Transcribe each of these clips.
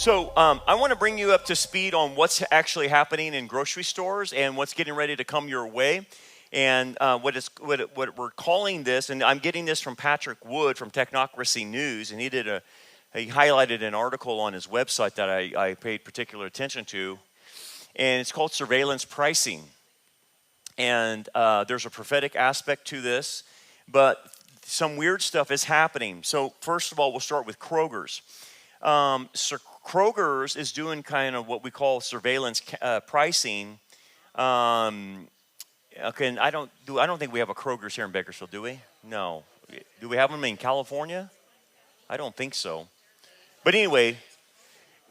I want to bring you up to speed on what's actually happening in grocery stores and what's getting ready to come your way. And what we're calling this, and I'm getting this from Patrick Wood from Technocracy News, and he highlighted an article on his website that I paid particular attention to, and it's called surveillance pricing. And there's a prophetic aspect to this, but some weird stuff is happening. So first of all, we'll start with Kroger's. So Kroger's is doing kind of what we call surveillance pricing. Okay, and I don't think we have a Kroger's here in Bakersfield, do we? No. Do we have them in California? I don't think so. But anyway,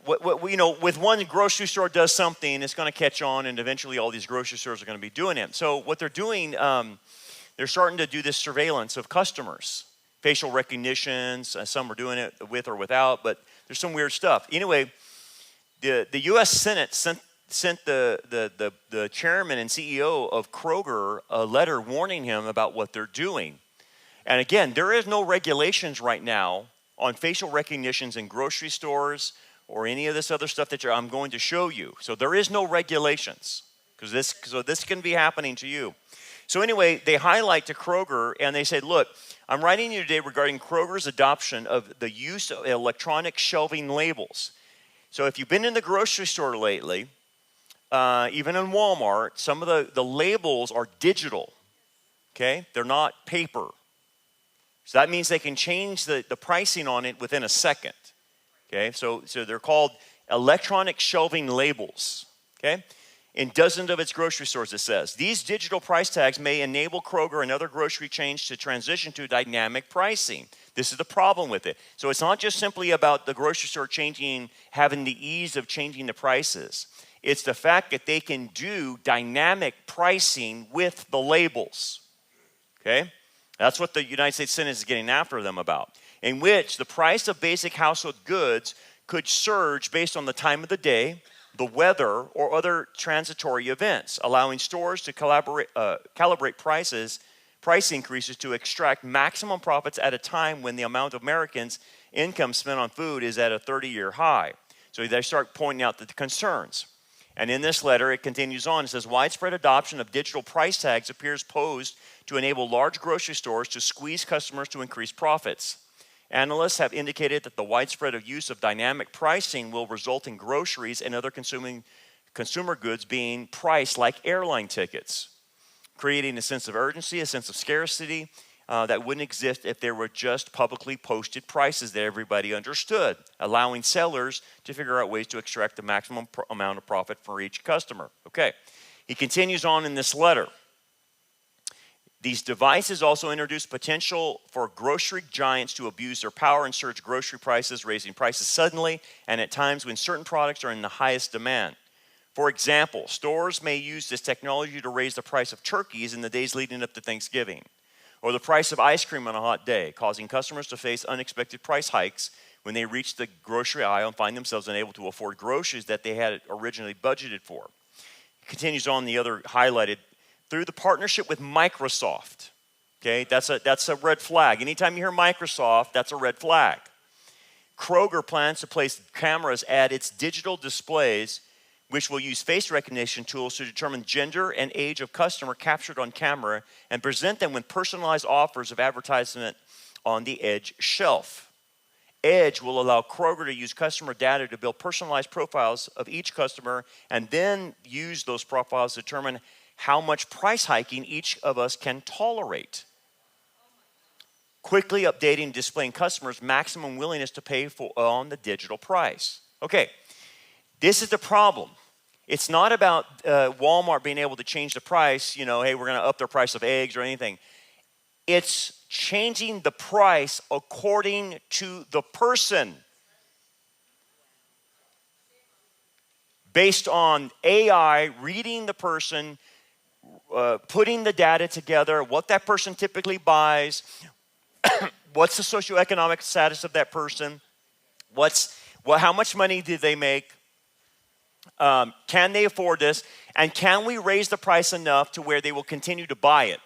with one grocery store does something, it's going to catch on, and eventually all these grocery stores are going to be doing it. So what they're doing, they're starting to do this surveillance of customers, facial recognitions. Some are doing it with or without, but there's some weird stuff. Anyway, the U.S. Senate sent the chairman and CEO of Kroger a letter warning him about what they're doing. And again, there is no regulations right now on facial recognitions in grocery stores or any of this other stuff that I'm going to show you. So there is no regulations because this can be happening to you. So anyway, they highlight to Kroger and they say, look, I'm writing you today regarding Kroger's adoption of the use of electronic shelving labels. So if you've been in the grocery store lately, even in Walmart, some of the labels are digital, okay? They're not paper. So that means they can change the pricing on it within a second, okay? So they're called electronic shelving labels, okay? In dozens of its grocery stores, it says. These digital price tags may enable Kroger and other grocery chains to transition to dynamic pricing. This is the problem with it. So it's not just simply about the grocery store having the ease of changing the prices. It's the fact that they can do dynamic pricing with the labels, okay? That's what the United States Senate is getting after them about, in which the price of basic household goods could surge based on the time of the day, the weather, or other transitory events, allowing stores to calibrate price increases to extract maximum profits at a time when the amount of Americans' income spent on food is at a 30-year high. So they start pointing out the concerns. And in this letter, it continues on. It says, widespread adoption of digital price tags appears posed to enable large grocery stores to squeeze customers to increase profits. Analysts have indicated that the widespread use of dynamic pricing will result in groceries and other consumer goods being priced like airline tickets, creating a sense of urgency, a sense of scarcity that wouldn't exist if there were just publicly posted prices that everybody understood, allowing sellers to figure out ways to extract the maximum amount of profit for each customer. Okay, he continues on in this letter. These devices also introduce potential for grocery giants to abuse their power and surge grocery prices, raising prices suddenly and at times when certain products are in the highest demand. For example, stores may use this technology to raise the price of turkeys in the days leading up to Thanksgiving, or the price of ice cream on a hot day, causing customers to face unexpected price hikes when they reach the grocery aisle and find themselves unable to afford groceries that they had originally budgeted for. It continues on the other highlighted, through the partnership with Microsoft. Okay, that's a red flag. Anytime you hear Microsoft, that's a red flag. Kroger plans to place cameras at its digital displays, which will use face recognition tools to determine gender and age of customer captured on camera and present them with personalized offers of advertisement on the Edge shelf. Edge will allow Kroger to use customer data to build personalized profiles of each customer and then use those profiles to determine how much price hiking each of us can tolerate. Quickly updating and displaying customers' maximum willingness to pay on the digital price. Okay, this is the problem. It's not about Walmart being able to change the price, hey, we're going to up their price of eggs or anything. It's changing the price according to the person. Based on AI reading the person, putting the data together, what that person typically buys, what's the socioeconomic status of that person, how much money did they make, can they afford this, and can we raise the price enough to where they will continue to buy it?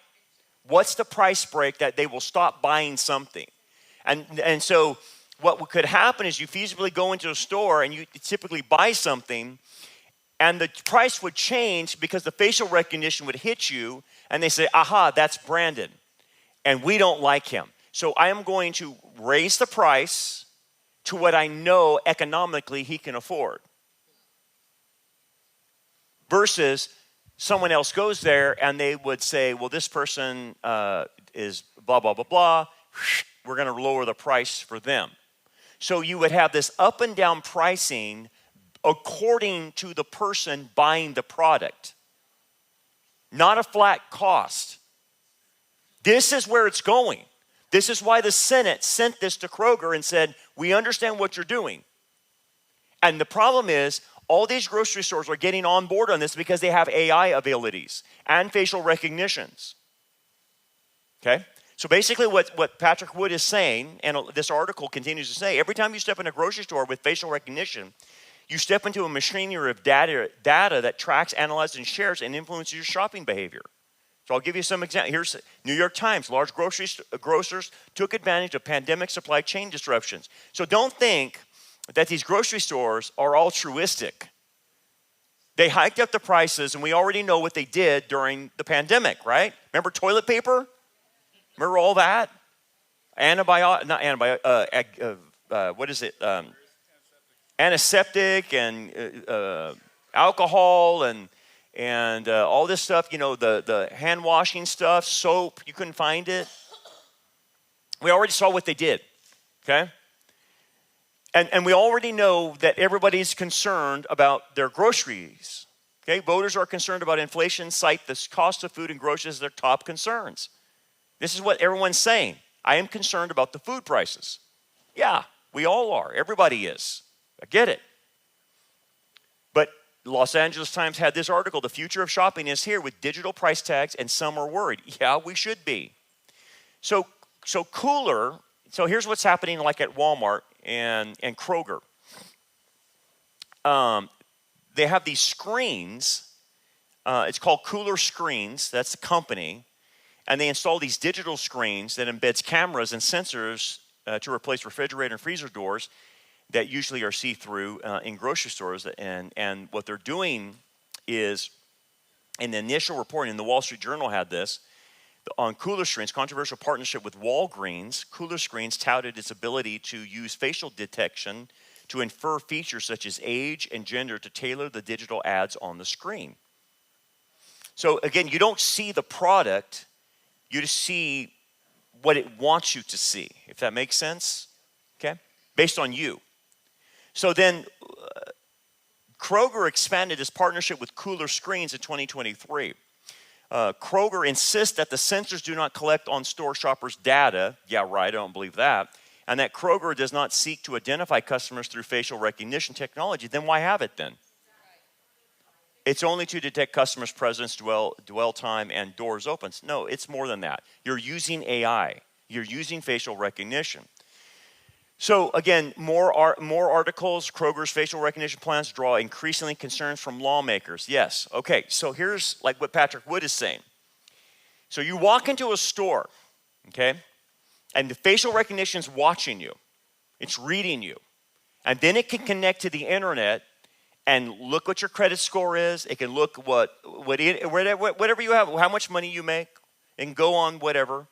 What's the price break that they will stop buying something? And so what could happen is you feasibly go into a store and you typically buy something, and the price would change because the facial recognition would hit you, and they say, aha, that's Brandon, and we don't like him. So I am going to raise the price to what I know economically he can afford. Versus someone else goes there and they would say, well, this person is blah, blah, blah, blah. We're going to lower the price for them. So you would have this up and down pricing according to the person buying the product. Not a flat cost. This is where it's going. This is why the Senate sent this to Kroger and said, we understand what you're doing. And the problem is, all these grocery stores are getting on board on this because they have AI abilities and facial recognitions. Okay? So basically what Patrick Wood is saying, and this article continues to say, every time you step in a grocery store with facial recognition, you step into a machinery of data that tracks, analyzes, and shares and influences your shopping behavior. So I'll give you some examples. Here's New York Times. Large grocers took advantage of pandemic supply chain disruptions. So don't think that these grocery stores are altruistic. They hiked up the prices, and we already know what they did during the pandemic, right? Remember toilet paper? Remember all that? Antiseptic and alcohol and all this stuff, the hand washing stuff, soap, you couldn't find it. We already saw what they did, okay? And we already know that everybody's concerned about their groceries, okay? Voters are concerned about inflation, cite the cost of food and groceries as their top concerns. This is what everyone's saying. I am concerned about the food prices. Yeah, we all are. Everybody is. I get it. But Los Angeles Times had this article, the future of shopping is here with digital price tags, and some are worried. Yeah, we should be. So Cooler, so here's what's happening like at Walmart and Kroger. They have these screens. It's called Cooler Screens. That's the company. And they install these digital screens that embeds cameras and sensors to replace refrigerator and freezer doors that usually are see-through in grocery stores. And what they're doing is, in the initial reporting, the Wall Street Journal had this, on Cooler Screens, controversial partnership with Walgreens, Cooler Screens touted its ability to use facial detection to infer features such as age and gender to tailor the digital ads on the screen. So again, you don't see the product, you just see what it wants you to see, if that makes sense, okay? Based on you. So then Kroger expanded its partnership with Cooler Screens in 2023. Kroger insists that the sensors do not collect on store shoppers' data. Yeah, right, I don't believe that. And that Kroger does not seek to identify customers through facial recognition technology. Then why have it then? It's only to detect customers' presence, dwell time, and doors open. No, it's more than that. You're using AI. You're using facial recognition. So again, more articles. Kroger's facial recognition plans draw increasingly concerns from lawmakers. Yes. Okay. So here's like what Patrick Wood is saying. So you walk into a store, okay, and the facial recognition is watching you. It's reading you, and then it can connect to the internet and look what your credit score is. It can look whatever you have, how much money you make, and go on whatever.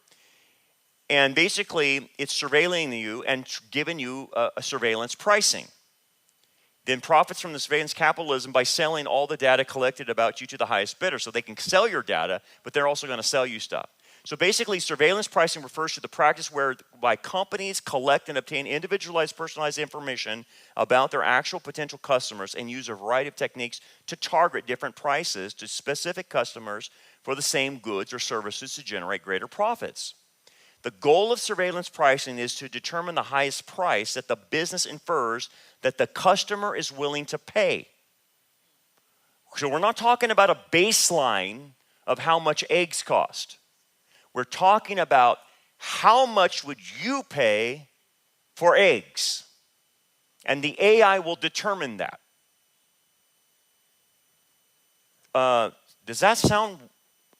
And basically, it's surveilling you and giving you a surveillance pricing. Then profits from the surveillance capitalism by selling all the data collected about you to the highest bidder. So they can sell your data, but they're also going to sell you stuff. So basically, surveillance pricing refers to the practice whereby companies collect and obtain individualized, personalized information about their actual potential customers and use a variety of techniques to target different prices to specific customers for the same goods or services to generate greater profits. The goal of surveillance pricing is to determine the highest price that the business infers that the customer is willing to pay. So we're not talking about a baseline of how much eggs cost. We're talking about how much would you pay for eggs? And the AI will determine that. Does that sound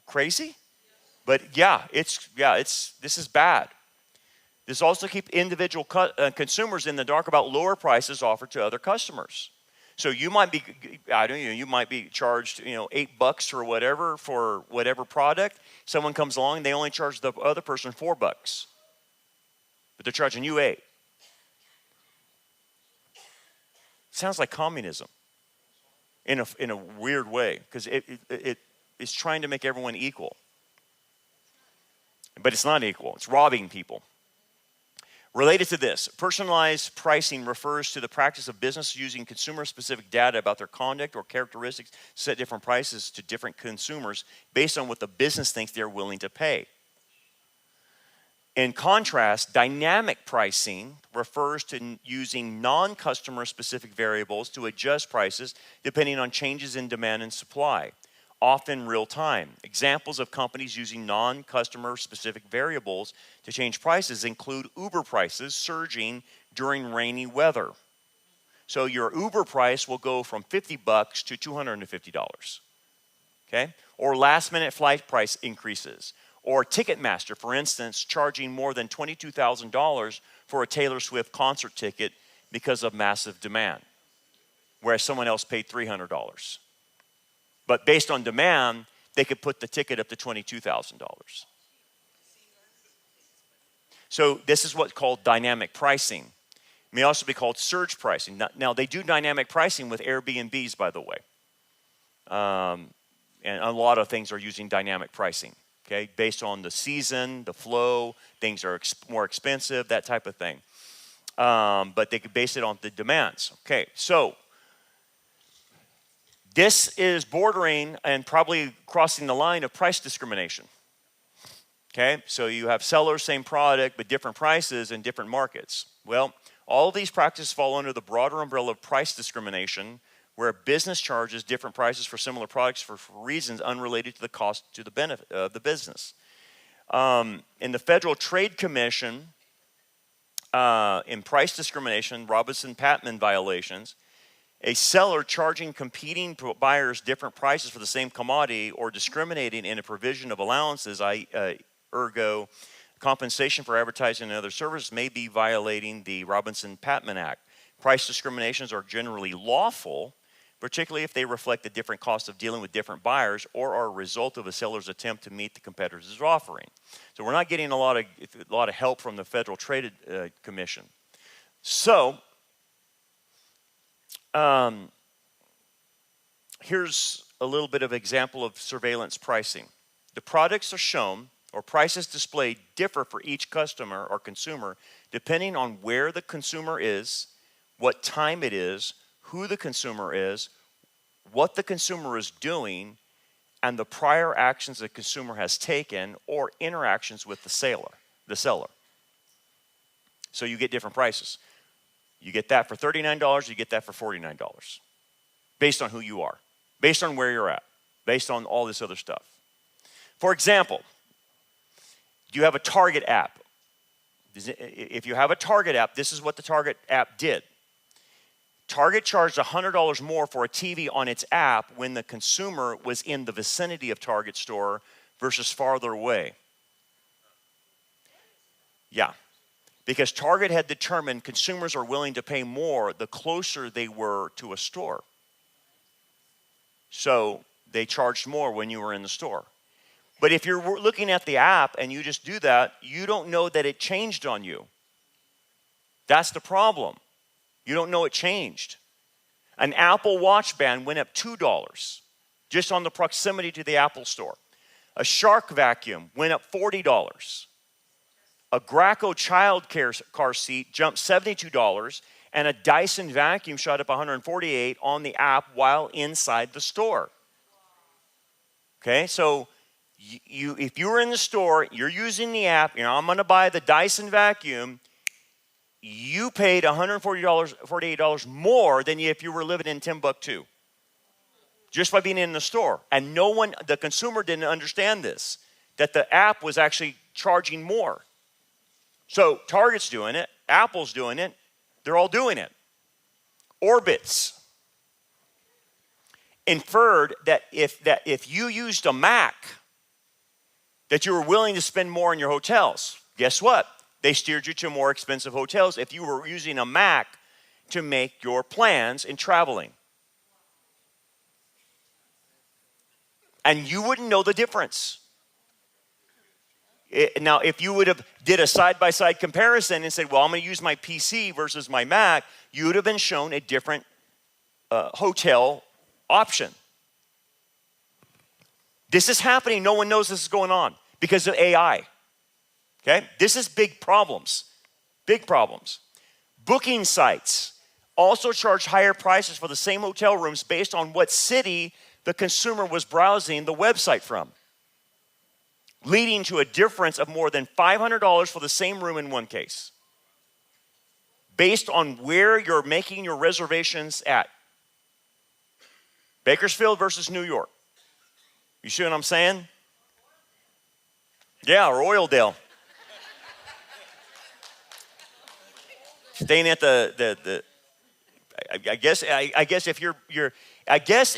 crazy? But this is bad. This also keeps individual consumers in the dark about lower prices offered to other customers. So you might be, I don't know, you might be charged, $8 or whatever for whatever product. Someone comes along, they only charge the other person $4, but they're charging you 8. Sounds like communism in a weird way, because it's trying to make everyone equal. But it's not equal. It's robbing people. Related to this, personalized pricing refers to the practice of business using consumer-specific data about their conduct or characteristics to set different prices to different consumers based on what the business thinks they're willing to pay. In contrast, dynamic pricing refers to using non-customer specific variables to adjust prices depending on changes in demand and supply, often real time. Examples of companies using non-customer specific variables to change prices include Uber prices surging during rainy weather. So your Uber price will go from $50 to $250, okay? Or last minute flight price increases. Or Ticketmaster, for instance, charging more than $22,000 for a Taylor Swift concert ticket because of massive demand, whereas someone else paid $300. But based on demand, they could put the ticket up to $22,000. So this is what's called dynamic pricing. It may also be called surge pricing. Now they do dynamic pricing with Airbnbs, by the way. And a lot of things are using dynamic pricing. Okay, based on the season, the flow, things are more expensive, that type of thing. But they could base it on the demands. Okay, so this is bordering and probably crossing the line of price discrimination. Okay, so you have sellers, same product, but different prices in different markets. Well, all of these practices fall under the broader umbrella of price discrimination, where a business charges different prices for similar products for reasons unrelated to the cost to the benefit of the business. In the Federal Trade Commission, in price discrimination, Robinson-Patman violations, a seller charging competing buyers different prices for the same commodity or discriminating in a provision of allowances, ergo compensation for advertising and other services, may be violating the Robinson-Patman Act. Price discriminations are generally lawful, particularly if they reflect the different costs of dealing with different buyers or are a result of a seller's attempt to meet the competitor's offering. So we're not getting a lot of help from the Federal Trade Commission. So here's a little bit of example of surveillance pricing. The products are shown or prices displayed differ for each customer or consumer depending on where the consumer is, what time it is, who the consumer is, what the consumer is doing, and the prior actions the consumer has taken or interactions with the seller. So you get different prices. You get that for $39, you get that for $49, based on who you are, based on where you're at, based on all this other stuff. For example, do you have a Target app? If you have a Target app, this is what the Target app did. Target charged $100 more for a TV on its app when the consumer was in the vicinity of Target store versus farther away. Yeah, because Target had determined consumers are willing to pay more the closer they were to a store. So they charged more when you were in the store. But if you're looking at the app and you just do that, you don't know that it changed on you. That's the problem. You don't know it changed. An Apple Watch band went up $2 just on the proximity to the Apple store. A Shark vacuum went up $40. A Graco child car seat jumped $72, and a Dyson vacuum shot up $148 on the app while inside the store. Okay, so if you're in the store, you're using the app, I'm going to buy the Dyson vacuum, you paid $148 more than if you were living in Timbuktu, just by being in the store. And the consumer didn't understand this, that the app was actually charging more. So Target's doing it, Apple's doing it, they're all doing it. Orbitz inferred that if you used a Mac, that you were willing to spend more in your hotels. Guess what? They steered you to more expensive hotels if you were using a Mac to make your plans in traveling. And you wouldn't know the difference. Now, if you would have did a side-by-side comparison and said, well, I'm going to use my PC versus my Mac, you would have been shown a different hotel option. This is happening. No one knows this is going on because of AI. Okay? This is big problems. Big problems. Booking sites also charge higher prices for the same hotel rooms based on what city the consumer was browsing the website from, leading to a difference of more than $500 for the same room in one case, based on where you're making your reservations at. Bakersfield versus New York. You see what I'm saying? Yeah, or Oildale. Staying at I guess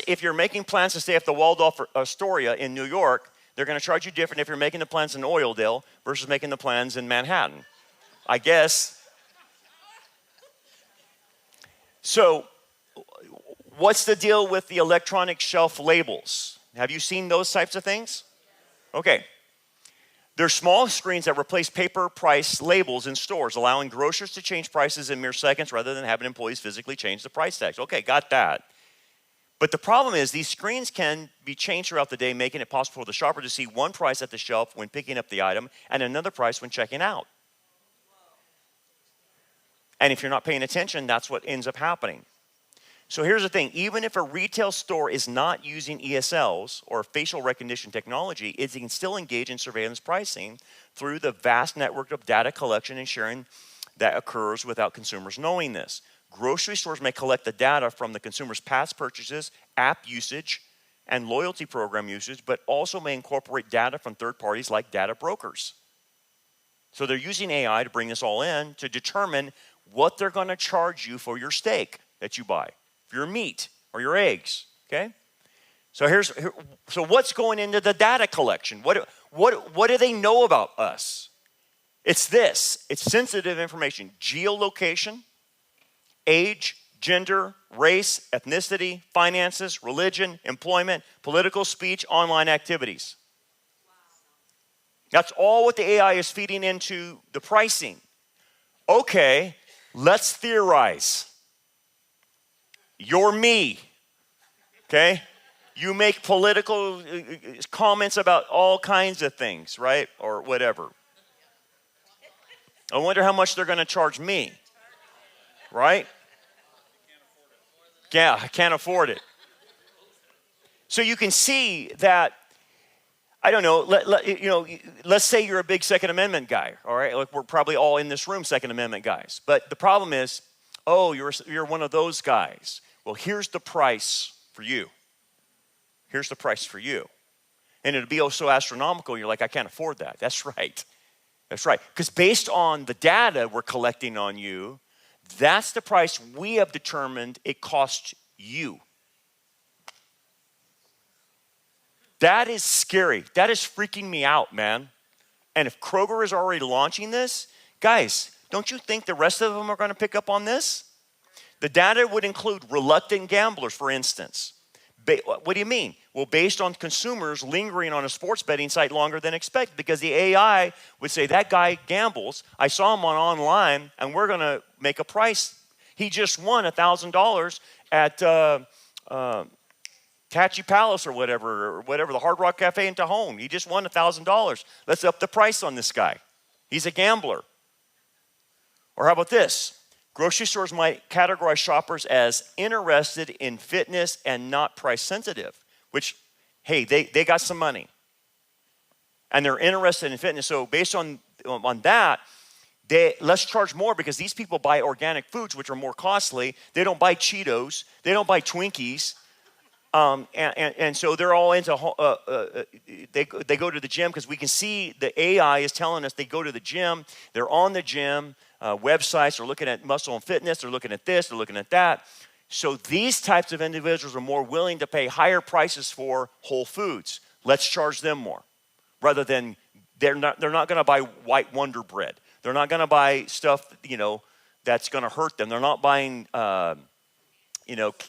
if you're making plans to stay at the Waldorf Astoria in New York, they're going to charge you different if you're making the plans in Oildale versus making the plans in Manhattan. I guess. So, what's the deal with the electronic shelf labels? Have you seen those types of things? Okay. They're small screens that replace paper price labels in stores, allowing grocers to change prices in mere seconds rather than having employees physically change the price tags. Okay, got that. But the problem is these screens can be changed throughout the day, making it possible for the shopper to see one price at the shelf when picking up the item and another price when checking out. And if you're not paying attention, that's what ends up happening. So here's the thing. Even if a retail store is not using ESLs or facial recognition technology, it can still engage in surveillance pricing through the vast network of data collection and sharing that occurs without consumers knowing this. Grocery stores may collect the data from the consumer's past purchases, app usage, and loyalty program usage, but also may incorporate data from third parties like data brokers. So they're using AI to bring this all in to determine what they're going to charge you for your steak that you buy, for your meat or your eggs, okay? So so what's going into the data collection? What do they know about us? It's this. It's sensitive information. Geolocation, age, gender, race, ethnicity, finances, religion, employment, political speech, online activities. That's all what the AI is feeding into the pricing. Okay, let's theorize. You're me, okay? You make political comments about all kinds of things, right? Or whatever. I wonder how much they're going to charge me, right? Yeah, I can't afford it. So you can see that, I don't know, let's say you're a big Second Amendment guy, all right? Like we're probably all in this room Second Amendment guys. But the problem is, oh, you're one of those guys. Well, here's the price for you. Here's the price for you. And it'll be oh so astronomical, you're like, I can't afford that. That's right. That's right. Because based on the data we're collecting on you, that's the price we have determined it costs you. That is scary. That is freaking me out, man. And if Kroger is already launching this, guys, don't you think the rest of them are going to pick up on this? The data would include reluctant gamblers, for instance. What do you mean? Well, based on consumers lingering on a sports betting site longer than expected, because the AI would say, that guy gambles. I saw him online, and we're going to make a price. He just won $1,000 at Tachi Palace or whatever, the Hard Rock Cafe in Tajon. He just won $1,000. Let's up the price on this guy. He's a gambler. Or how about this? Grocery stores might categorize shoppers as interested in fitness and not price sensitive, which, hey, they got some money. And they're interested in fitness. So based on that, let's charge more because these people buy organic foods, which are more costly. They don't buy Cheetos. They don't buy Twinkies. And so they're all into, they go to the gym because we can see the AI is telling us they go to the gym. They're on the gym websites. They're looking at muscle and fitness. They're looking at this. They're looking at that. So these types of individuals are more willing to pay higher prices for whole foods. Let's charge them more rather than they're not going to buy white Wonder Bread. They're not going to buy stuff, that's going to hurt them. They're not buying,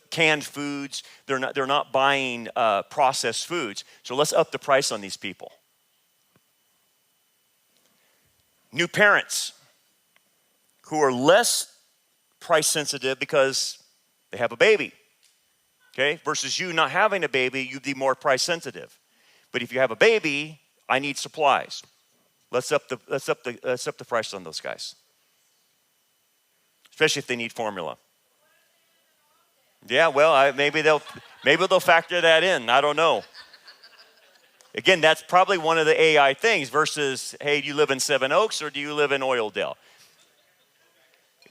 canned foods. They're not buying processed foods. So let's up the price on these people. New parents who are less price sensitive because they have a baby. Okay, versus you not having a baby, you'd be more price sensitive. But if you have a baby, I need supplies. Let's up the price on those guys, especially if they need formula. Yeah, well, maybe they'll factor that in. I don't know. Again, that's probably one of the AI things versus, hey, do you live in Seven Oaks or do you live in Oildale?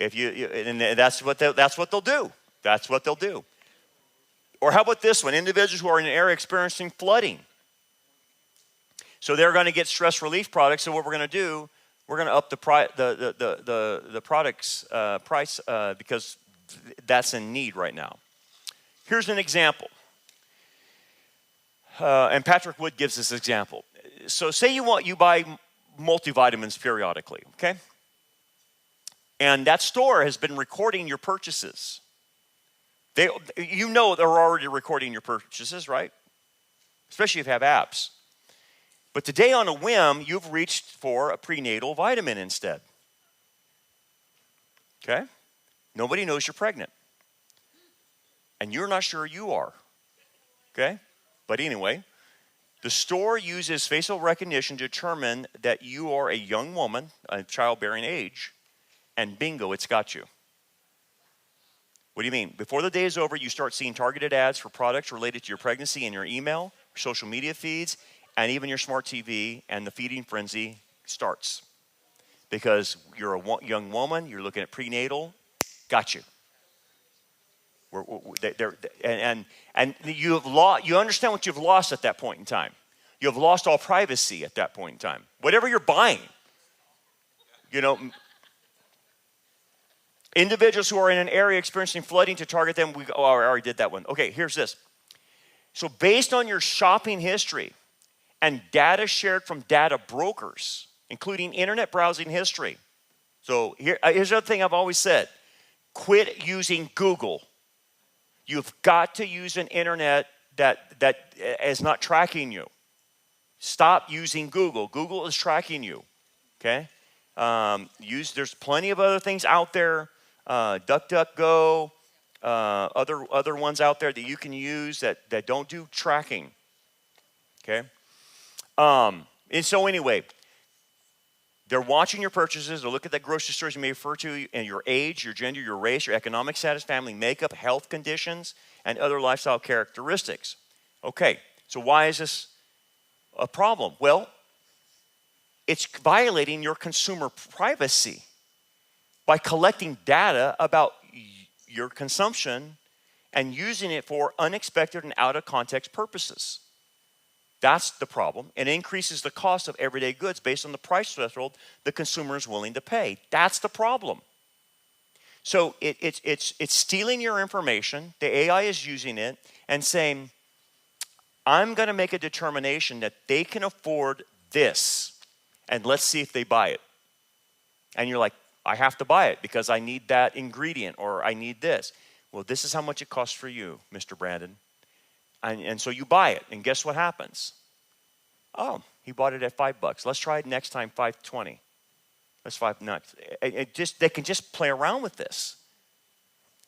If and that's what they'll do. That's what they'll do. Or how about this one? Individuals who are in an area experiencing flooding. So they're going to get stress relief products. So what we're going to do, we're going to up the product's price because that's in need right now. Here's an example. And Patrick Wood gives this example. So say you buy multivitamins periodically, okay? And that store has been recording your purchases. They're already recording your purchases, right? Especially if you have apps. But today on a whim, you've reached for a prenatal vitamin instead. Okay? Nobody knows you're pregnant. And you're not sure you are. Okay? But anyway, the store uses facial recognition to determine that you are a young woman, a childbearing age, and bingo, it's got you. What do you mean? Before the day is over, you start seeing targeted ads for products related to your pregnancy in your email, social media feeds, and even your smart TV, and the feeding frenzy starts. Because you're a young woman, you're looking at prenatal, got you. And you understand what you've lost at that point in time. You have lost all privacy at that point in time. Whatever you're buying, individuals who are in an area experiencing flooding, to target them, I already did that one. Okay, here's this. So based on your shopping history and data shared from data brokers, including internet browsing history. So here's the other thing I've always said. Quit using Google. You've got to use an internet that is not tracking you. Stop using Google. Google is tracking you, okay? There's plenty of other things out there. DuckDuckGo, other ones out there that you can use that don't do tracking. Okay? And so anyway, they're watching your purchases. They'll look at the grocery stores you may refer to, and your age, your gender, your race, your economic status, family makeup, health conditions, and other lifestyle characteristics. Okay, so why is this a problem? Well, it's violating your consumer privacy by collecting data about your consumption and using it for unexpected and out of context purposes. That's the problem. It increases the cost of everyday goods based on the price threshold the consumer is willing to pay. That's the problem. So it's stealing your information. The AI is using it and saying, I'm going to make a determination that they can afford this, and let's see if they buy it. And you're like, I have to buy it because I need that ingredient, or I need this. Well, this is how much it costs for you, Mr. Brandon. And so you buy it, and guess what happens? Oh, he bought it at $5. Let's try it next time, $5.20. That's $5. They can just play around with this.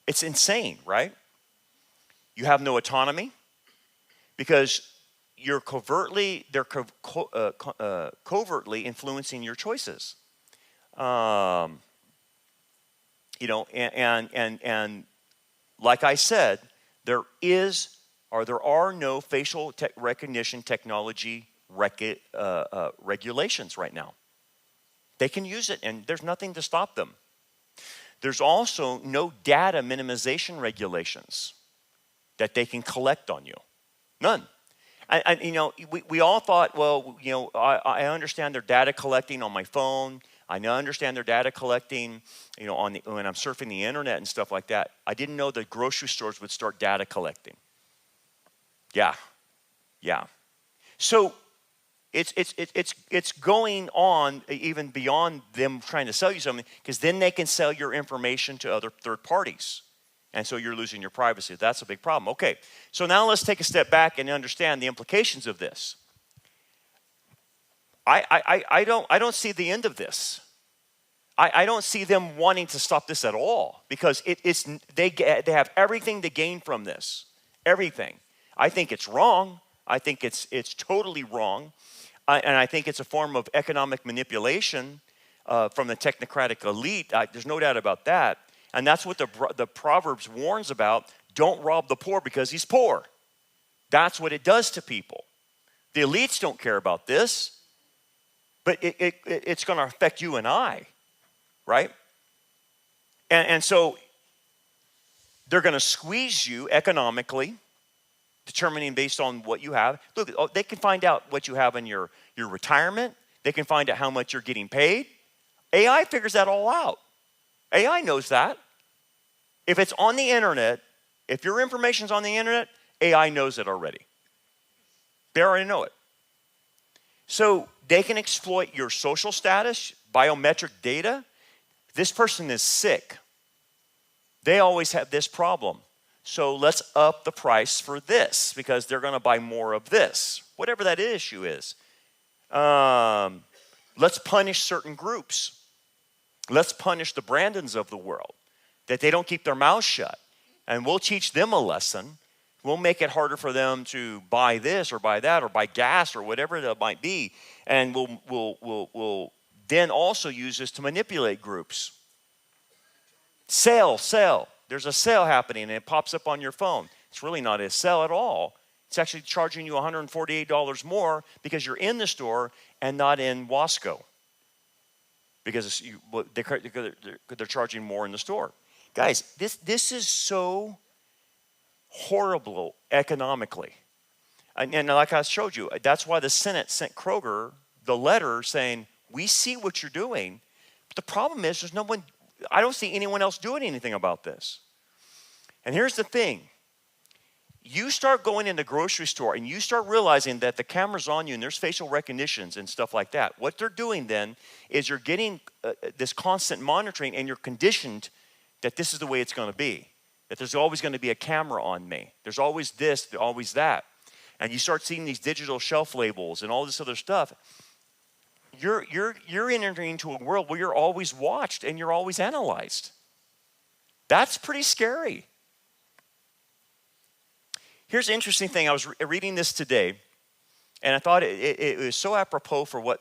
It's insane, right? You have no autonomy because they're covertly influencing your choices. And like I said, there are no facial recognition technology regulations right now. They can use it, and there's nothing to stop them. There's also no data minimization regulations that they can collect on you. None. We all thought, well, I understand their data collecting on my phone. I now understand their data collecting, when I'm surfing the internet and stuff like that. I didn't know that grocery stores would start data collecting. Yeah. So It's going on even beyond them trying to sell you something, because then they can sell your information to other third parties. And so you're losing your privacy. That's a big problem. Okay, so now let's take a step back and understand the implications of this. I don't see the end of this. I don't see them wanting to stop this at all, because they have everything to gain from this. Everything. I think it's wrong. I think it's totally wrong. And I think it's a form of economic manipulation from the technocratic elite. There's no doubt about that. And that's what the Proverbs warns about. Don't rob the poor because he's poor. That's what it does to people. The elites don't care about this, but it's going to affect you and I, right? And so they're going to squeeze you economically, determining based on what you have. Look, they can find out what you have in your retirement. They can find out how much you're getting paid. AI figures that all out. AI knows that. If it's on the internet, if your information's on the internet, AI knows it already. They already know it. So they can exploit your social status, biometric data. This person is sick. They always have this problem. So let's up the price for this because they're going to buy more of this, whatever that issue is. Let's punish certain groups. Let's punish the Brandons of the world, that they don't keep their mouths shut. And we'll teach them a lesson. We'll make it harder for them to buy this or buy that or buy gas or whatever it might be. And we'll then also use this to manipulate groups. Sale. There's a sale happening and it pops up on your phone. It's really not a sale at all. It's actually charging you $148 more because you're in the store and not in Wasco. Because they're charging more in the store. Guys, this is so horrible economically. And like I showed you, that's why the Senate sent Kroger the letter saying, we see what you're doing. But the problem is there's no one, I don't see anyone else doing anything about this. And here's the thing. You start going in the grocery store and you start realizing that the camera's on you and there's facial recognitions and stuff like that. What they're doing then is you're getting this constant monitoring and you're conditioned that this is the way it's going to be. That there's always going to be a camera on me. There's always this, always that. And you start seeing these digital shelf labels and all this other stuff. You're entering into a world where you're always watched and you're always analyzed. That's pretty scary. Here's an interesting thing. I was reading this today, and I thought it was so apropos for what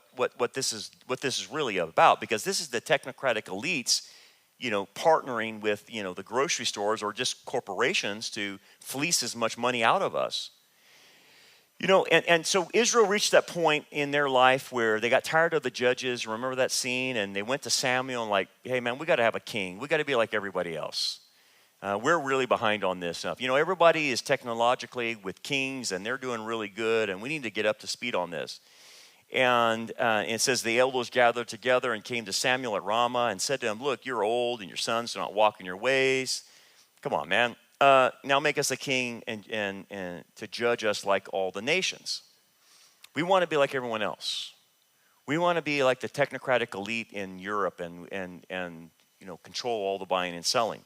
this is really about, because this is the technocratic elites, partnering with the grocery stores or just corporations to fleece as much money out of us. And so Israel reached that point in their life where they got tired of the judges. Remember that scene? And they went to Samuel and like, hey man, we got to have a king. We got to be like everybody else. We're really behind on this stuff. Everybody is technologically with kings and they're doing really good and we need to get up to speed on this. And it says the elders gathered together and came to Samuel at Ramah and said to him, look, you're old and your sons do not walk in your ways. Come on, man. Now make us a king and to judge us like all the nations. We want to be like everyone else. We want to be like the technocratic elite in Europe and control all the buying and selling.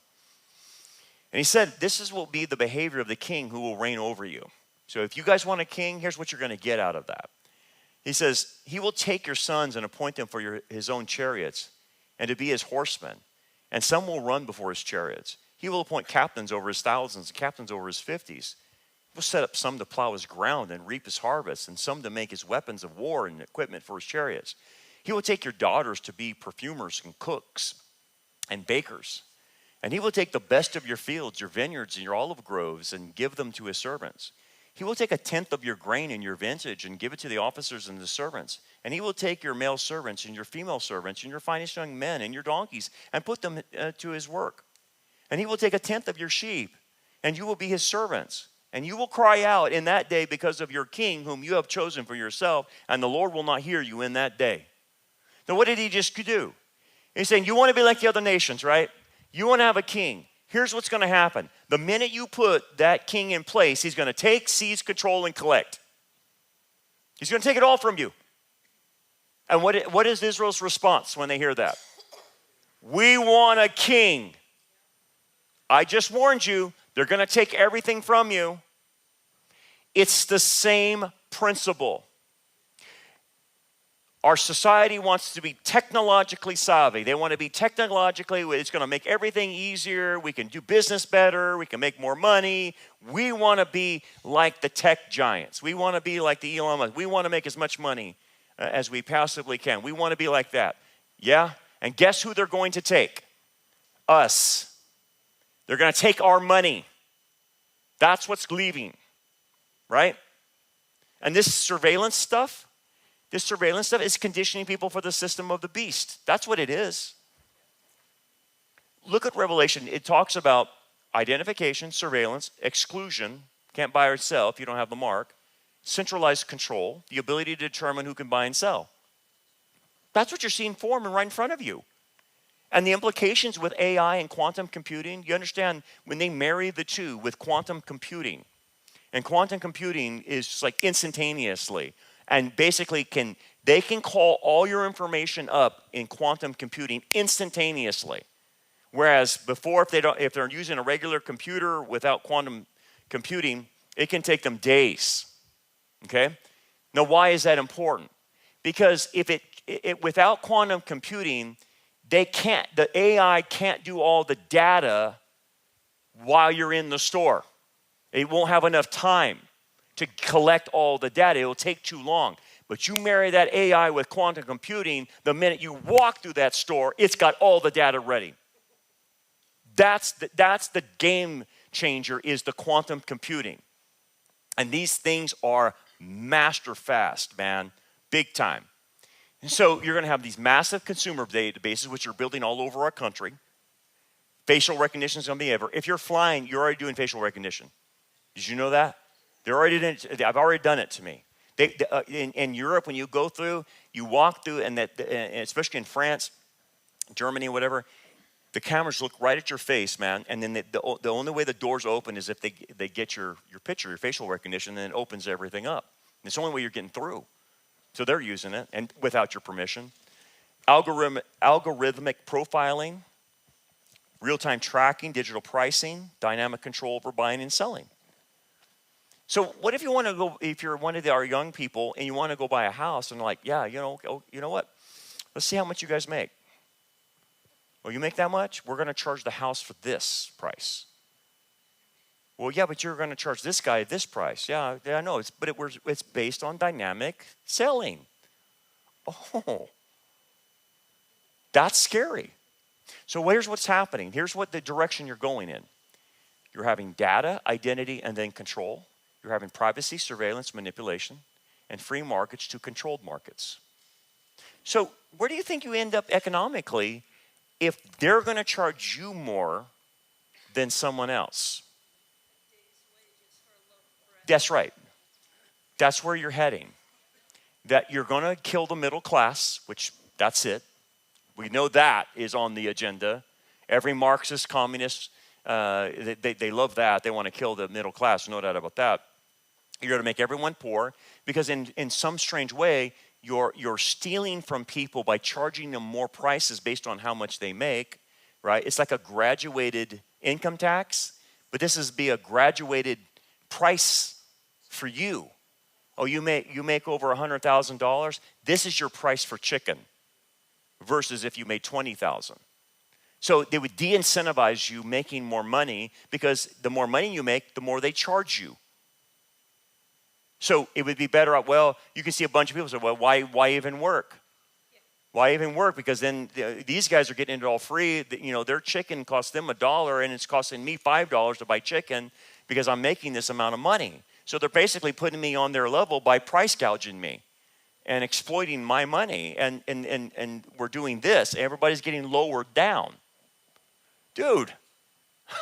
And he said, this will be the behavior of the king who will reign over you. So if you guys want a king, here's what you're going to get out of that. He says, he will take your sons and appoint them for his own chariots and to be his horsemen. And some will run before his chariots. He will appoint captains over his thousands and captains over his 50s. He will set up some to plow his ground and reap his harvest, and some to make his weapons of war and equipment for his chariots. He will take your daughters to be perfumers and cooks and bakers. And he will take the best of your fields, your vineyards, and your olive groves, and give them to his servants. He will take 1/10 of your grain and your vintage and give it to the officers and the servants. And he will take your male servants and your female servants and your finest young men and your donkeys and put them to his work. And he will take 1/10 of your sheep, and you will be his servants. And you will cry out in that day because of your king whom you have chosen for yourself, and the Lord will not hear you in that day. Now what did he just do? He's saying, you want to be like the other nations, right? You want to have a king. Here's what's going to happen. The minute you put that king in place, he's going to take, seize, control, and collect. He's going to take it all from you. And what is Israel's response when they hear that? We want a king. I just warned you, they're going to take everything from you. It's the same principle. Our society wants to be technologically savvy. They want to be technologically, it's going to make everything easier. We can do business better. We can make more money. We want to be like the tech giants. We want to be like the Elon Musk. We want to make as much money as we possibly can. We want to be like that. Yeah? And guess who they're going to take? Us. They're going to take our money. That's what's leaving. Right? And this surveillance stuff is conditioning people for the system of the beast. That's what it is. Look at Revelation. It talks about identification, surveillance, exclusion, can't buy or sell if you don't have the mark, centralized control, the ability to determine who can buy and sell. That's what you're seeing form right in front of you. And the implications with AI and quantum computing, you understand when they marry the two with quantum computing, and quantum computing is just like instantaneously, and basically they can call all your information up in quantum computing instantaneously. Whereas before, if they're using a regular computer without quantum computing, it can take them days. Okay? Now, why is that important? Because if it without quantum computing, the AI can't do all the data while you're in the store. It won't have enough time to collect all the data. It will take too long. But you marry that AI with quantum computing, the minute you walk through that store, it's got all the data ready. That's the game changer, is the quantum computing. And these things are master fast, man, big time. And so you're going to have these massive consumer databases, which are building all over our country. Facial recognition is going to be everywhere. If you're flying, you're already doing facial recognition. Did you know that? I've already done it to me. In Europe, when you go through, you walk through, and especially in France, Germany, whatever, the cameras look right at your face, man. And then the only way the doors open is if they get your picture, your facial recognition, and it opens everything up. And it's the only way you're getting through. So they're using it, and without your permission. Algorithmic profiling, real-time tracking, digital pricing, dynamic control over buying and selling. So what if if you're one of our young people and you want to go buy a house, and like, yeah, you know what? Let's see how much you guys make. Well, you make that much? We're going to charge the house for this price. Well, yeah, but you're going to charge this guy this price. Yeah, I know. It's based on dynamic selling. Oh, that's scary. So here's what's happening. Here's what the direction you're going in. You're having data, identity, and then control. You're having privacy, surveillance, manipulation, and free markets to controlled markets. So where do you think you end up economically if they're going to charge you more than someone else? That's right. That's where you're heading. That you're going to kill the middle class, which that's it. We know that is on the agenda. Every Marxist, communist, they love that. They want to kill the middle class, no doubt about that. You're going to make everyone poor because in some strange way, you're stealing from people by charging them more prices based on how much they make, right? It's like a graduated income tax, but this is a graduated price for you. Oh, you make over $100,000. This is your price for chicken, versus if you made $20,000. So they would de-incentivize you making more money because the more money you make, the more they charge you. So it would be better. Well, you can see a bunch of people say, well, why even work? Why even work? Because then these guys are getting it all free. Their chicken costs them $1 and it's costing me $5 to buy chicken because I'm making this amount of money. So they're basically putting me on their level by price gouging me and exploiting my money. And we're doing this. Everybody's getting lowered down. Dude,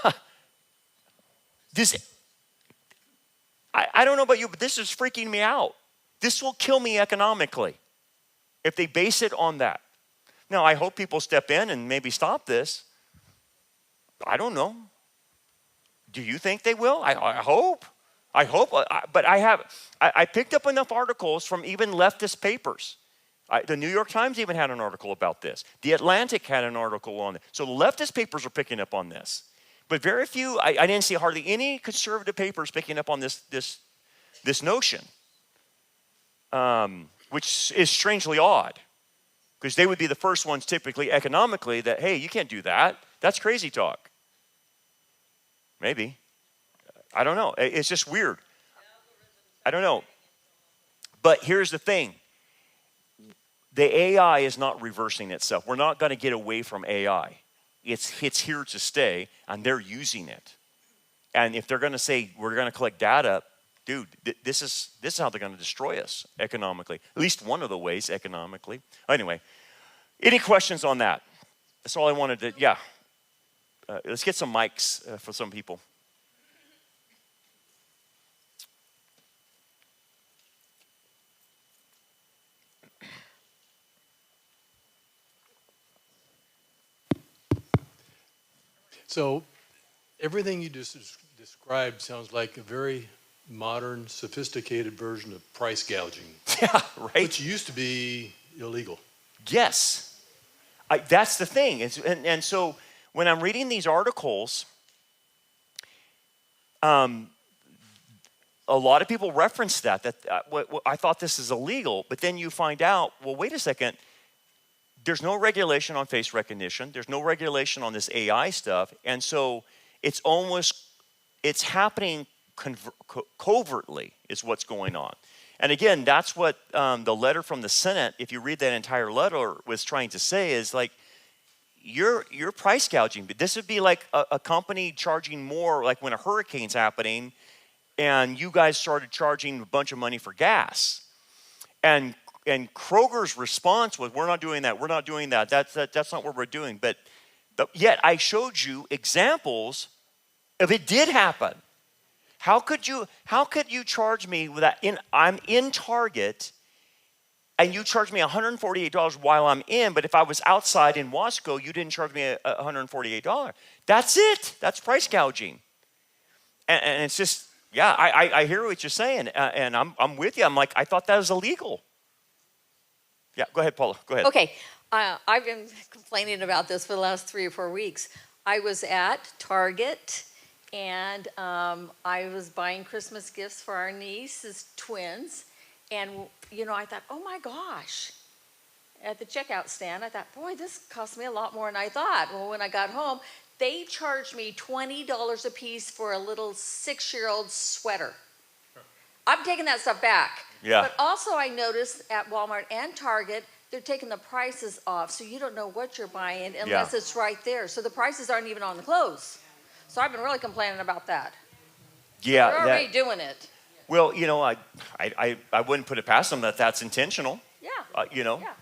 I don't know about you, but this is freaking me out. This will kill me economically if they base it on that. Now, I hope people step in and maybe stop this. I don't know. Do you think they will? I hope. I hope, but I picked up enough articles from even leftist papers. The New York Times even had an article about this. The Atlantic had an article on it. So the leftist papers are picking up on this. But very few, I didn't see hardly any conservative papers picking up on this notion, which is strangely odd, because they would be the first ones typically economically that, hey, you can't do that. That's crazy talk. Maybe. I don't know. It's just weird. I don't know. But here's the thing. The AI is not reversing itself. We're not going to get away from AI. It's here to stay, and they're using it. And if they're going to say, we're going to collect data, dude, this is how they're going to destroy us economically. At least one of the ways economically. Anyway, any questions on that? That's all I wanted to, yeah. Let's get some mics for some people. So everything you just described sounds like a very modern, sophisticated version of price gouging. Yeah, right. Which used to be illegal. Yes. That's the thing. And so when I'm reading these articles, a lot of people reference that I thought this is illegal, but then you find out, well, wait a second, there's no regulation on face recognition. There's no regulation on this AI stuff. And so it's happening covertly is what's going on. And again, that's what the letter from the Senate, if you read that entire letter, was trying to say is like, you're price gouging. But this would be like a company charging more, like when a hurricane's happening and you guys started charging a bunch of money for gas. And Kroger's response was, we're not doing that. We're not doing that. That's not what we're doing. But yet I showed you examples of it did happen. How could you charge me with that? I'm in Target, and you charge me $148 while I'm in, but if I was outside in Wasco, you didn't charge me $148. That's it. That's price gouging. And it's just, yeah, I hear what you're saying, and I'm with you. I'm like, I thought that was illegal. Yeah, go ahead, Paula. Go ahead. Okay, I've been complaining about this for the last 3 or 4 weeks. I was at Target, and I was buying Christmas gifts for our niece's twins, and I thought, oh my gosh. At the checkout stand, I thought, boy, this cost me a lot more than I thought. Well, when I got home, they charged me $20 a piece for a little 6-year-old sweater. I'm taking that stuff back. Yeah. But also I noticed at Walmart and Target, they're taking the prices off, so you don't know what you're buying unless it's right there. So the prices aren't even on the clothes. So I've been really complaining about that. Yeah. They're already doing it. Well, I wouldn't put it past them that that's intentional. Yeah. Yeah.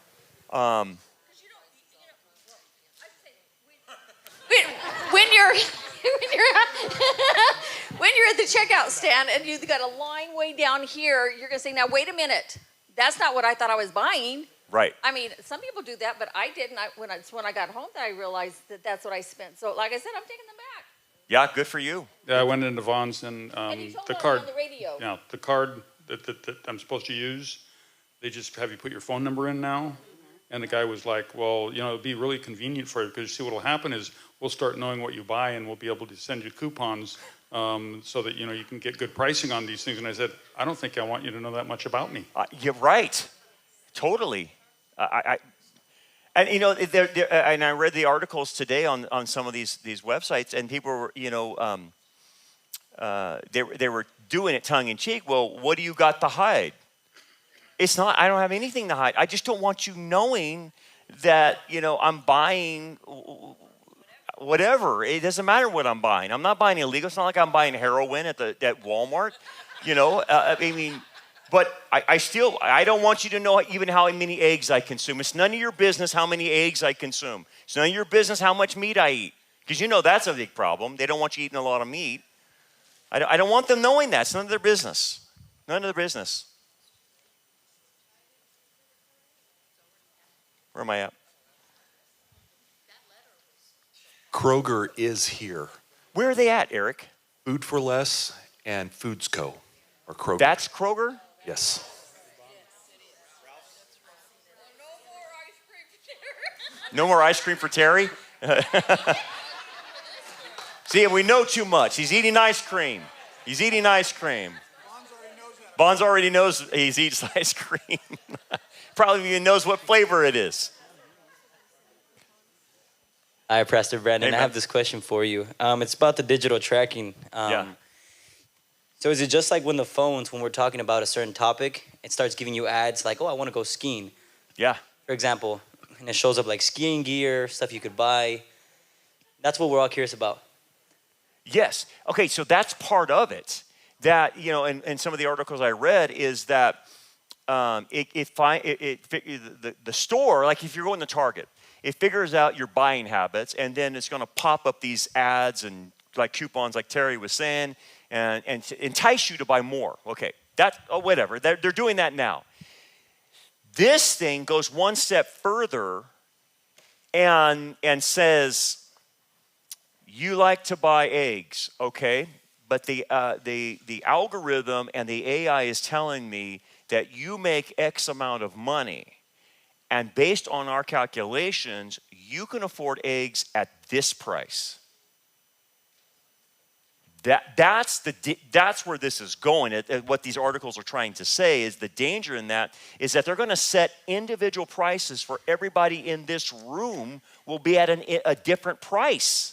When you're when you're at the checkout stand and you've got a line way down here, you're gonna say, now wait a minute, that's not what I thought I was buying. Right. I mean, some people do that, but I didn't. When I got home that I realized that that's what I spent. So like I said, I'm taking them back. Yeah, good for you. Yeah, I went into Vaughn's and you told the me card. on the radio. Yeah, the card that I'm supposed to use, they just have you put your phone number in now. And the guy was like, well, it'd be really convenient for you because you see what'll happen is we'll start knowing what you buy and we'll be able to send you coupons so that, you can get good pricing on these things. And I said, I don't think I want you to know that much about me. You're right. Totally. And and I read the articles today on some of these websites, and people were, they were doing it tongue in cheek. Well, what do you got to hide? It's not, I don't have anything to hide. I just don't want you knowing that, I'm buying whatever. It doesn't matter what I'm buying. I'm not buying illegal. It's not like I'm buying heroin at Walmart, but I don't want you to know even how many eggs I consume. It's none of your business how many eggs I consume. It's none of your business how much meat I eat. Because that's a big problem. They don't want you eating a lot of meat. I don't want them knowing that. It's none of their business. None of their business. Where am I at? Kroger is here. Where are they at, Eric? Food for Less and Foods Co. or Kroger. That's Kroger? Yes. No more ice cream for Terry? See, we know too much. He's eating ice cream. He's eating ice cream. Bonds already knows he eats ice cream. Probably even knows what flavor it is. Hi, Pastor Brandon. Hey, I have this question for you. It's about the digital tracking. Yeah. So is it just like when we're talking about a certain topic, it starts giving you ads like, oh, I want to go skiing, Yeah. for example, and it shows up like skiing gear, stuff you could buy. That's what we're all curious about. Yes. Okay, so that's part of it. That, in some of the articles I read is that the store, like if you're going to Target, it figures out your buying habits, and then it's going to pop up these ads and like coupons, like Terry was saying, and to entice you to buy more. Okay, whatever. They're doing that now. This thing goes one step further and says, you like to buy eggs, okay? But the algorithm and the AI is telling me that you make X amount of money. And based on our calculations, you can afford eggs at this price. That's where this is going. What these articles are trying to say is the danger in that is that they're going to set individual prices for everybody in this room will be at a different price.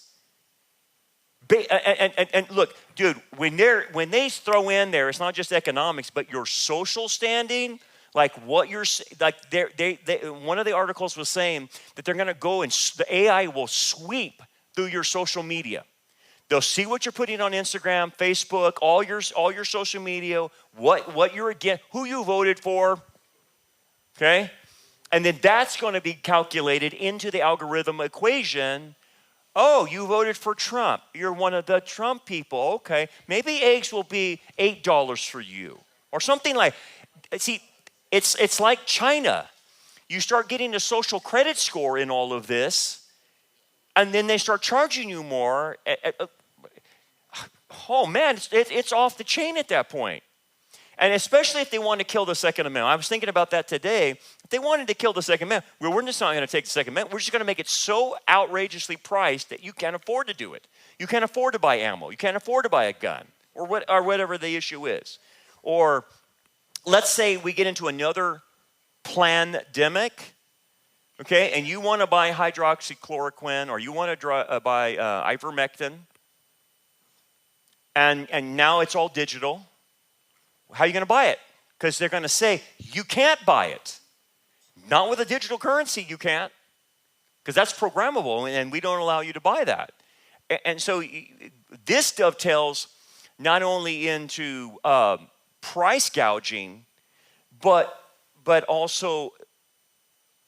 And look, dude, when they throw in there, it's not just economics, but your social standing, like what you're like. One of the articles was saying that they're going to go and the AI will sweep through your social media. They'll see what you're putting on Instagram, Facebook, all your social media, what you're against, who you voted for, okay, and then that's going to be calculated into the algorithm equation. Oh, you voted for Trump. You're one of the Trump people. Okay. Maybe eggs will be $8 for you or something like. See, it's like China. You start getting a social credit score in all of this, and then they start charging you more. Oh, man, it's off the chain at that point. And especially if they want to kill the Second Amendment. I was thinking about that today. If they wanted to kill the Second Amendment, we're just not going to take the Second Amendment. We're just going to make it so outrageously priced that you can't afford to do it. You can't afford to buy ammo. You can't afford to buy a gun or whatever the issue is. Or let's say we get into another pandemic, okay, and you want to buy hydroxychloroquine or you want to buy ivermectin, and now it's all digital. How are you going to buy it? Because they're going to say, you can't buy it. Not with a digital currency, you can't. Because that's programmable, and we don't allow you to buy that. And so this dovetails not only into price gouging, but also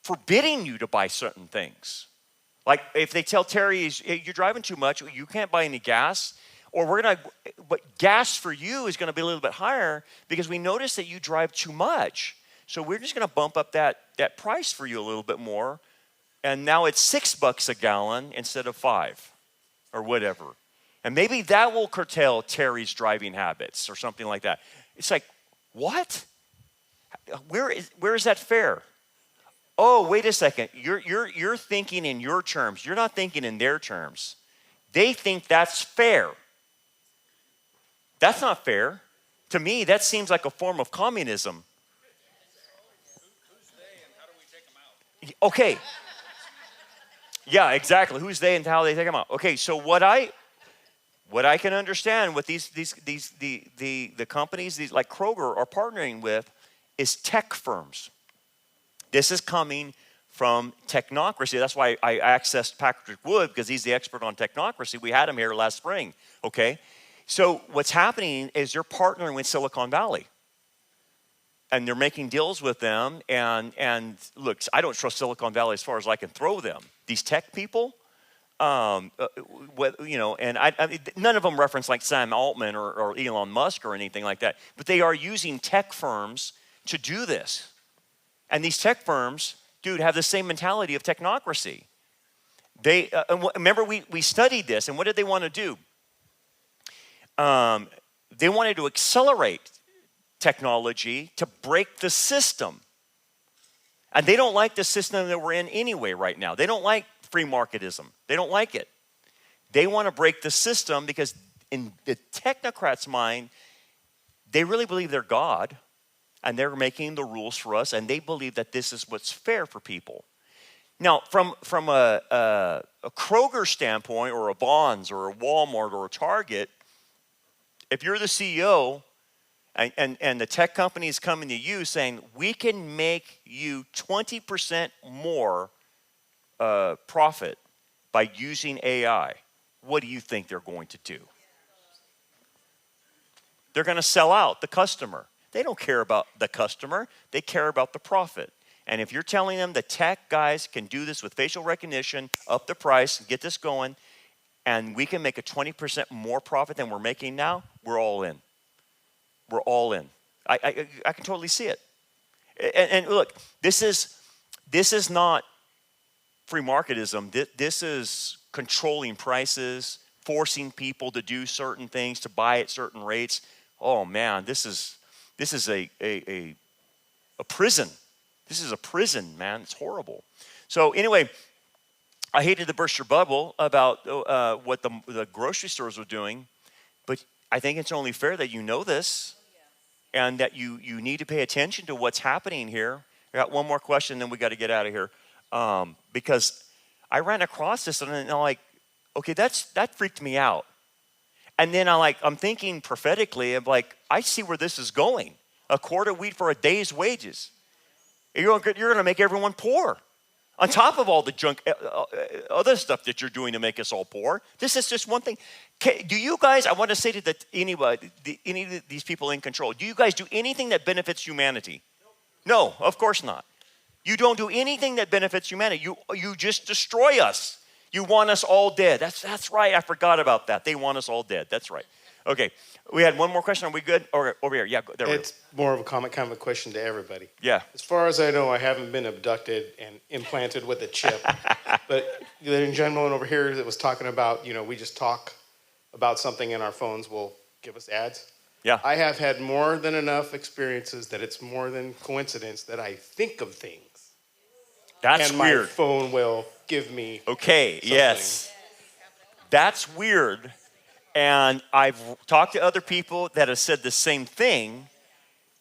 forbidding you to buy certain things. Like if they tell Terry, hey, you're driving too much, you can't buy any gas. Or but gas for you is going to be a little bit higher because we notice that you drive too much. So we're just going to bump up that price for you a little bit more. And now it's $6 a gallon instead of $5 or whatever. And maybe that will curtail Terry's driving habits or something like that. It's like, what? Where is that fair? Oh, wait a second. You're thinking in your terms. You're not thinking in their terms. They think that's fair. That's not fair. To me, that seems like a form of communism. Who's they and how do we take them out? Okay. Yeah, exactly. Who's they and how they take them out. Okay, so what I can understand with the companies these like Kroger are partnering with is tech firms. This is coming from technocracy. That's why I accessed Patrick Wood, because he's the expert on technocracy. We had him here last spring, okay? So what's happening is they're partnering with Silicon Valley. And they're making deals with them. And look, I don't trust Silicon Valley as far as I can throw them. These tech people, and none of them reference like Sam Altman or Elon Musk or anything like that. But they are using tech firms to do this. And these tech firms, dude, have the same mentality of technocracy. They remember we studied this, and what did they want to do? They wanted to accelerate technology to break the system. And they don't like the system that we're in anyway right now. They don't like free marketism. They don't like it. They want to break the system because in the technocrats' mind, they really believe they're God and they're making the rules for us, and they believe that this is what's fair for people. Now, from a Kroger standpoint, or a Bonds, or a Walmart, or a Target, if you're the CEO and the tech company is coming to you saying, we can make you 20% more profit by using AI, what do you think they're going to do? They're going to sell out the customer. They don't care about the customer. They care about the profit. And if you're telling them the tech guys can do this with facial recognition, up the price, get this going, and we can make a 20% more profit than we're making now, we're all in. We're all in. I can totally see it. And look, this is not free marketism. This is controlling prices, forcing people to do certain things, to buy at certain rates. Oh man, this is a prison. This is a prison, man. It's horrible. So anyway, I hated to burst your bubble about what the grocery stores were doing, but I think it's only fair that you know this and that you need to pay attention to what's happening here. I got one more question, then we got to get out of here. Because I ran across this and I'm like, okay, that freaked me out. And then I'm thinking prophetically of like, I see where this is going. A quart of wheat for a day's wages. You're going to make everyone poor. On top of all the junk, other stuff that you're doing to make us all poor. This is just one thing. Do you guys, I want to say to any of these people in control, do you guys do anything that benefits humanity? No, of course not. You don't do anything that benefits humanity. You just destroy us. You want us all dead. That's right. I forgot about that. They want us all dead. That's right. Okay. We had one more question. Are we good? Or over here. Yeah, there we go. It's more of a comment, kind of a question to everybody. Yeah. As far as I know, I haven't been abducted and implanted with a chip. But the gentleman over here that was talking about, we just talk about something and our phones will give us ads. Yeah. I have had more than enough experiences that it's more than coincidence that I think of things. That's and weird. My phone will give me Okay, something. yes. That's weird. And I've talked to other people that have said the same thing,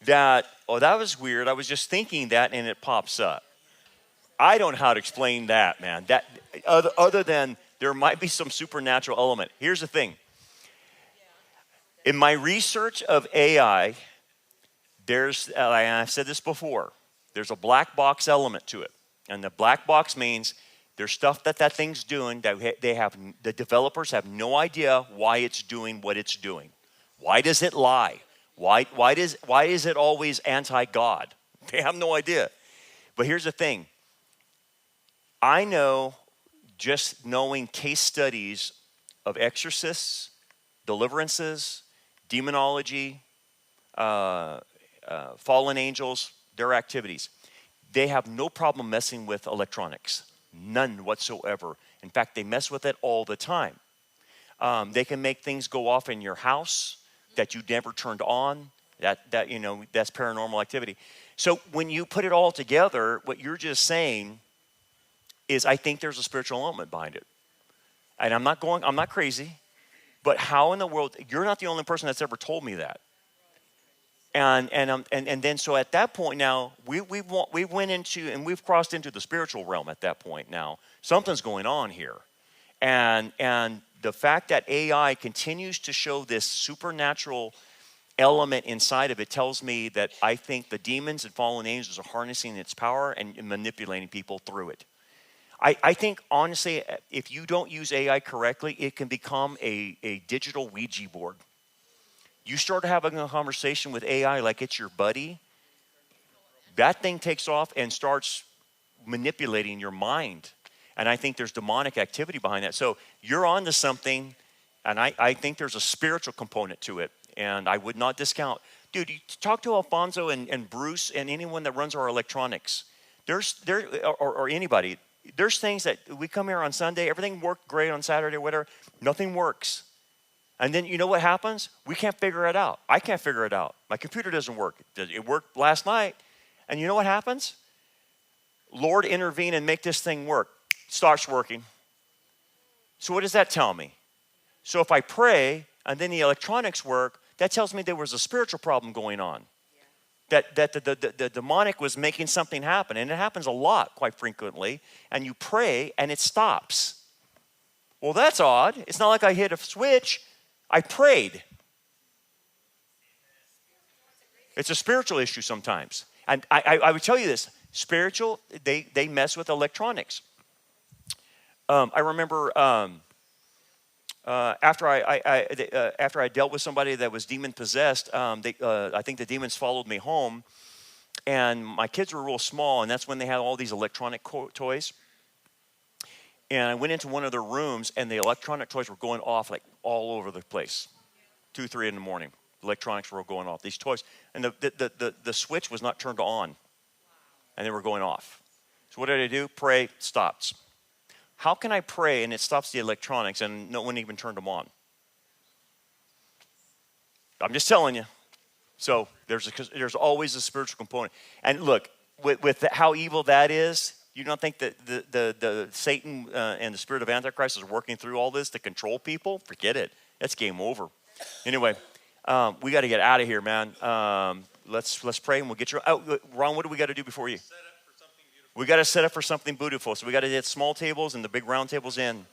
that, oh, that was weird. I was just thinking that, and it pops up. I don't know how to explain that, man. That other than there might be some supernatural element. Here's the thing. In my research of AI, there's, I've said this before, there's a black box element to it. And the black box means there's stuff that thing's doing that the developers have no idea why it's doing what it's doing. Why does it lie? Why is it always anti-God? They have no idea. But here's the thing. I know, just knowing case studies of exorcists, deliverances, demonology, fallen angels, their activities. They have no problem messing with electronics. None whatsoever. In fact, they mess with it all the time. They can make things go off in your house that you never turned on. That's paranormal activity. So when you put it all together, what you're just saying is, I think there's a spiritual element behind it. And I'm not crazy, but how in the world? You're not the only person that's ever told me that. And then so at that point now, we went into, and we've crossed into the spiritual realm at that point now. Something's going on here. And the fact that AI continues to show this supernatural element inside of it tells me that I think the demons and fallen angels are harnessing its power and manipulating people through it. I think, honestly, if you don't use AI correctly, it can become a digital Ouija board. You start having a conversation with AI like it's your buddy, that thing takes off and starts manipulating your mind. And I think there's demonic activity behind that. So you're on to something, and I think there's a spiritual component to it. And I would not discount. Dude, you talk to Alfonso and Bruce and anyone that runs our electronics. Or anybody. There's things that we come here on Sunday, everything worked great on Saturday, whatever. Nothing works. And then you know what happens? We can't figure it out. I can't figure it out. My computer doesn't work. It worked last night. And you know what happens? Lord, intervene and make this thing work. Starts working. So what does that tell me? So if I pray and then the electronics work, that tells me there was a spiritual problem going on. That the demonic was making something happen. And it happens a lot, quite frequently. And you pray and it stops. Well, that's odd. It's not like I hit a switch. I prayed. It's a spiritual issue sometimes. And I would tell you this. Spiritual, they mess with electronics. I remember after I dealt with somebody that was demon possessed, I think the demons followed me home, and my kids were real small, and that's when they had all these electronic toys. And I went into one of their rooms, and the electronic toys were going off like all over the place, 2, 3 in the morning. Electronics were going off. These toys, and the switch was not turned on, and they were going off. So what did I do? Pray, stops. How can I pray and it stops the electronics and no one even turned them on? I'm just telling you. So there's always a spiritual component. And look, with how evil that is, you don't think that the Satan and the spirit of Antichrist is working through all this to control people? Forget it. That's game over. Anyway, we got to get out of here, man. Let's pray and we'll get you. Oh, Ron, what do we got to do before you? We got to set up for something beautiful. So we got to get small tables and the big round tables in.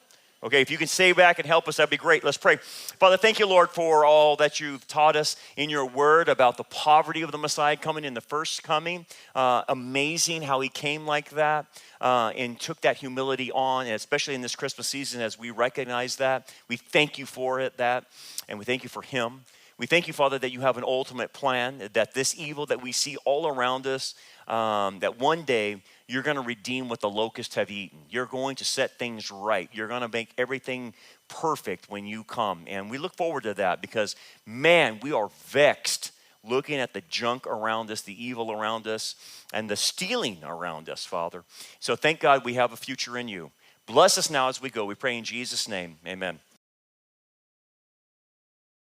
Okay, if you can stay back and help us, that'd be great. Let's pray. Father, thank you, Lord, for all that you've taught us in your word about the poverty of the Messiah coming in the first coming. Amazing how he came like that and took that humility on, and especially in this Christmas season as we recognize that. We thank you for it, and we thank you for him. We thank you, Father, that you have an ultimate plan, that this evil that we see all around us, that one day you're going to redeem what the locusts have eaten. You're going to set things right. You're going to make everything perfect when you come. And we look forward to that because, man, we are vexed looking at the junk around us, the evil around us, and the stealing around us, Father. So thank God we have a future in you. Bless us now as we go. We pray in Jesus' name. Amen.